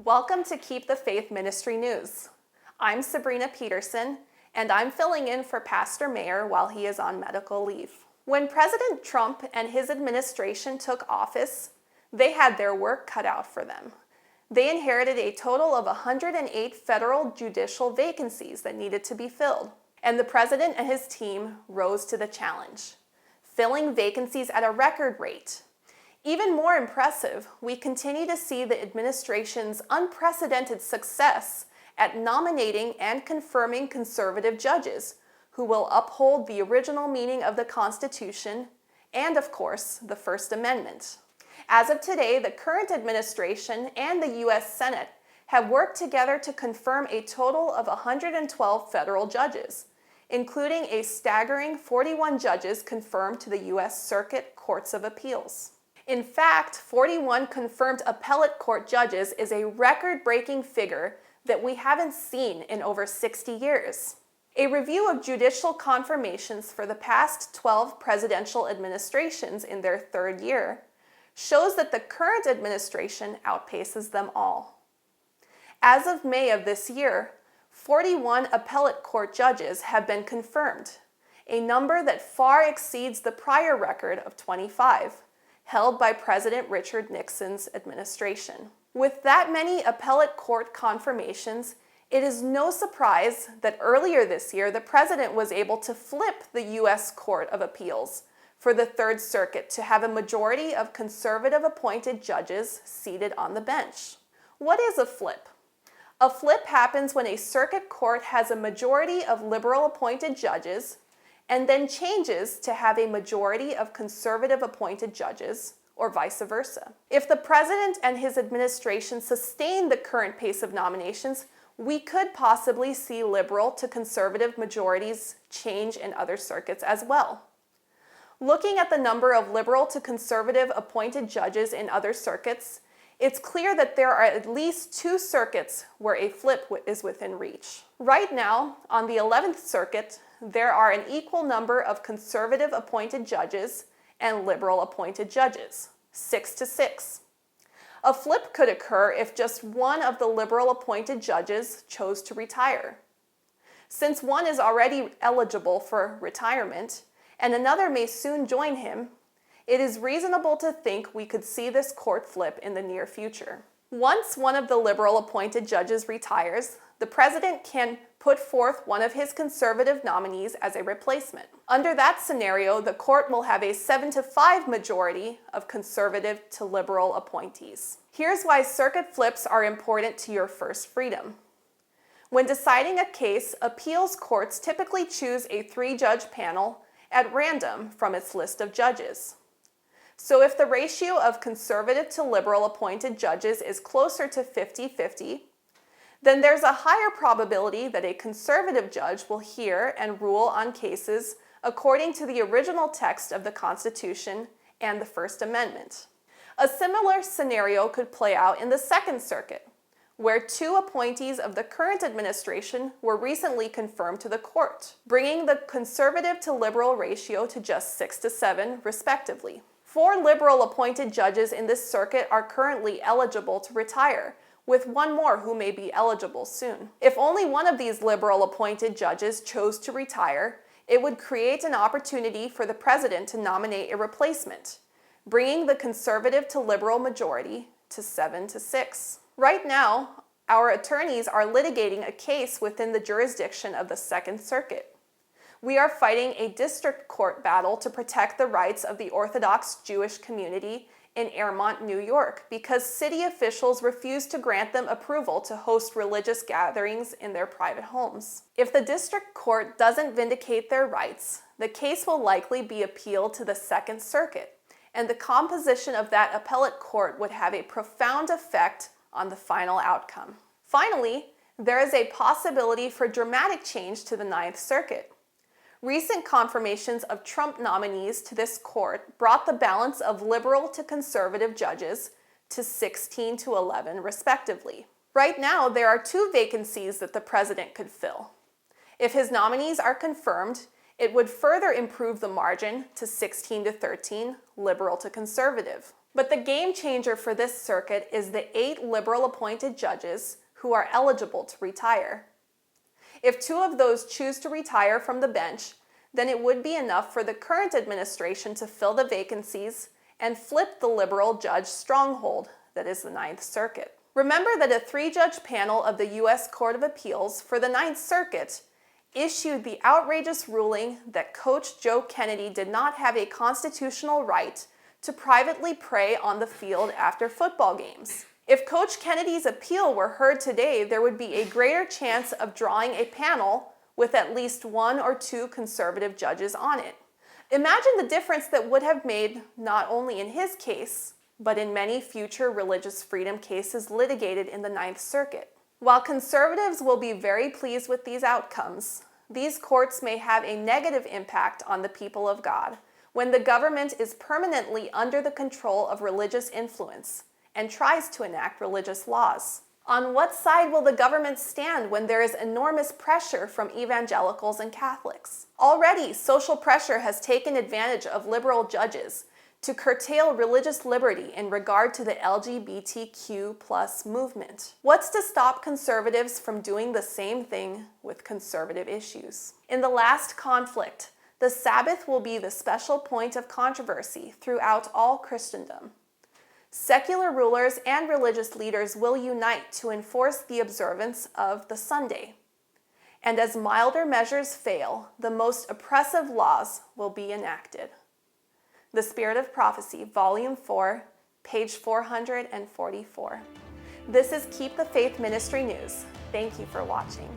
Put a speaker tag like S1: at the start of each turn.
S1: Welcome to Keep the Faith Ministry News. I'm Sabrina Peterson, and I'm filling in for Pastor Mayer while he is on medical leave. When President Trump and his administration took office, they had their work cut out for them. They inherited a total of 108 federal judicial vacancies that needed to be filled, and the president and his team rose to the challenge, filling vacancies at a record rate. Even more impressive, we continue to see the administration's unprecedented success at nominating and confirming conservative judges who will uphold the original meaning of the Constitution and, of course, the First Amendment. As of today, the current administration and the U.S. Senate have worked together to confirm a total of 112 federal judges, including a staggering 41 judges confirmed to the U.S. Circuit Courts of Appeals. In fact, 41 confirmed appellate court judges is a record-breaking figure that we haven't seen in over 60 years. A review of judicial confirmations for the past 12 presidential administrations in their third year shows that the current administration outpaces them all. As of May of this year, 41 appellate court judges have been confirmed, a number that far exceeds the prior record of 25. Held by President Richard Nixon's administration. With that many appellate court confirmations, it is no surprise that earlier this year the president was able to flip the U.S. Court of Appeals for the Third Circuit to have a majority of conservative-appointed judges seated on the bench. What is a flip? A flip happens when a circuit court has a majority of liberal-appointed judges and then changes to have a majority of conservative-appointed judges, or vice versa. If the president and his administration sustain the current pace of nominations, we could possibly see liberal to conservative majorities change in other circuits as well. Looking at the number of liberal to conservative appointed judges in other circuits, it's clear that there are at least 2 circuits where a flip is within reach. Right now, on the 11th Circuit, there are an equal number of conservative appointed judges and liberal appointed judges, 6-6. A flip could occur if just one of the liberal appointed judges chose to retire. Since one is already eligible for retirement and another may soon join him, it is reasonable to think we could see this court flip in the near future. Once one of the liberal appointed judges retires, the president can put forth one of his conservative nominees as a replacement. Under that scenario, the court will have a 7-5 majority of conservative to liberal appointees. Here's why circuit flips are important to your first freedom. When deciding a case, appeals courts typically choose a 3-judge panel at random from its list of judges. So if the ratio of conservative to liberal appointed judges is closer to 50-50, then there's a higher probability that a conservative judge will hear and rule on cases according to the original text of the Constitution and the First Amendment. A similar scenario could play out in the Second Circuit, where 2 appointees of the current administration were recently confirmed to the court, bringing the conservative to liberal ratio to just 6-7, respectively. 4 liberal appointed judges in this circuit are currently eligible to retire, with 1 more who may be eligible soon. If only one of these liberal appointed judges chose to retire, it would create an opportunity for the president to nominate a replacement, bringing the conservative to liberal majority to 7-6. Right now, our attorneys are litigating a case within the jurisdiction of the Second Circuit. We are fighting a district court battle to protect the rights of the Orthodox Jewish community in Airmont, New York, because city officials refuse to grant them approval to host religious gatherings in their private homes. If the district court doesn't vindicate their rights, the case will likely be appealed to the Second Circuit, and the composition of that appellate court would have a profound effect on the final outcome. Finally, there is a possibility for dramatic change to the Ninth Circuit. Recent confirmations of Trump nominees to this court brought the balance of liberal to conservative judges to 16-11, respectively. Right now, there are 2 vacancies that the president could fill. If his nominees are confirmed, it would further improve the margin to 16-13, liberal to conservative. But the game changer for this circuit is the 8 liberal-appointed judges who are eligible to retire. If 2 of those choose to retire from the bench, then it would be enough for the current administration to fill the vacancies and flip the liberal judge stronghold that is the Ninth Circuit. Remember that a 3-judge panel of the U.S. Court of Appeals for the Ninth Circuit issued the outrageous ruling that Coach Joe Kennedy did not have a constitutional right to privately pray on the field after football games. If Coach Kennedy's appeal were heard today, there would be a greater chance of drawing a panel with at least 1 or 2 conservative judges on it. Imagine the difference that would have made not only in his case, but in many future religious freedom cases litigated in the Ninth Circuit. While conservatives will be very pleased with these outcomes, these courts may have a negative impact on the people of God when the government is permanently under the control of religious influence and tries to enact religious laws. On what side will the government stand when there is enormous pressure from evangelicals and Catholics? Already, social pressure has taken advantage of liberal judges to curtail religious liberty in regard to the LGBTQ+ movement. What's to stop conservatives from doing the same thing with conservative issues? In the last conflict, the Sabbath will be the special point of controversy throughout all Christendom. Secular rulers and religious leaders will unite to enforce the observance of the Sunday. And as milder measures fail, the most oppressive laws will be enacted. The Spirit of Prophecy, Volume 4, page 444. This is Keep the Faith Ministry News. Thank you for watching.